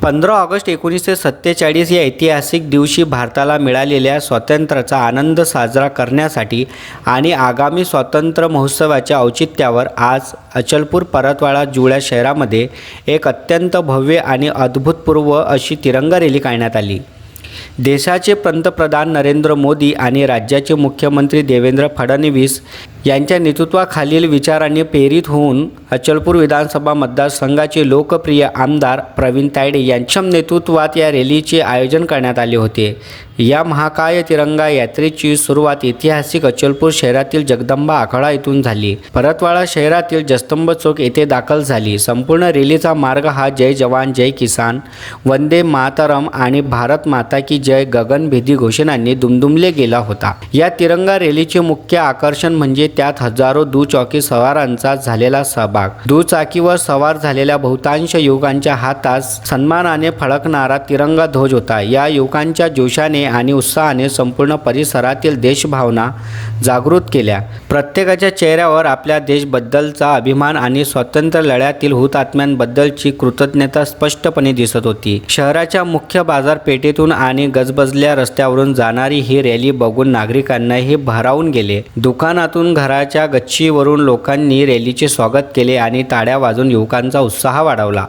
15 August 1947 या ऐतिहासिक दिवशी भारताला मिळालेल्या स्वातंत्र्याचा आनंद साजरा करण्यासाठी आणि आगामी स्वातंत्र्य महोत्सवाच्या औचित्यावर आज अचलपूर परतवाडा जुळ्या शहरामध्ये एक अत्यंत भव्य आणि अभूतपूर्व अशी तिरंगा रॅली काढण्यात आली। देशाचे पंतप्रधान नरेंद्र मोदी आणि राज्याचे मुख्यमंत्री देवेंद्र फडणवीस यांच्या नेतृत्वाखालील विचारांनी प्रेरित होऊन अचलपूर विधानसभा मतदारसंघाचे लोकप्रिय आमदार प्रवीण तायडे यांच्या नेतृत्वात या रॅलीचे आयोजन करण्यात आले होते। या महाकाय तिरंगा यात्रेची सुरुवात ऐतिहासिक अचलपूर शहरातील जगदंबा आखाडा येथून झाली। परतवाडा शहरातील जगस्तंभ चौक येथे दाखल झाली। संपूर्ण रॅलीचा मार्ग हा जय जवान जय किसान, वंदे मातरम आणि भारत माता की जय गगनभेदी घोषणांनी दुमदुमले गेला होता। या तिरंगा रॅलीचे मुख्य आकर्षण म्हणजे त्यात हजारो दुचाकी सवारांचा झालेला सहभाग। दुचाकीवर सवार झालेल्या बहुतांश युवकांच्या हातात सन्मानाने फडकणारा तिरंगा ध्वज होता। या युवकांच्या जोशाने आणि उत्साहाने संपूर्ण परिसरातील देशभावना जागृत केल्या। प्रत्येकाच्या चेहऱ्यावर आपल्या देशाबद्दलचा अभिमान आणि स्वातंत्र्य लढ्यातील हुतात्म्यांबद्दलची कृतज्ञता स्पष्टपणे दिसत होती। शहराच्या मुख्य बाजारपेठेतून आणि गजबजलेल्या रस्त्यावरून जाणारी ही रॅली बघून नागरिकांनाही भारावून गेले। दुकानातून घराच्या गच्चीवरून लोकांनी रॅलीचे स्वागत केले आणि टाळ्या वाजवून युवकांचा उत्साह वाढवला।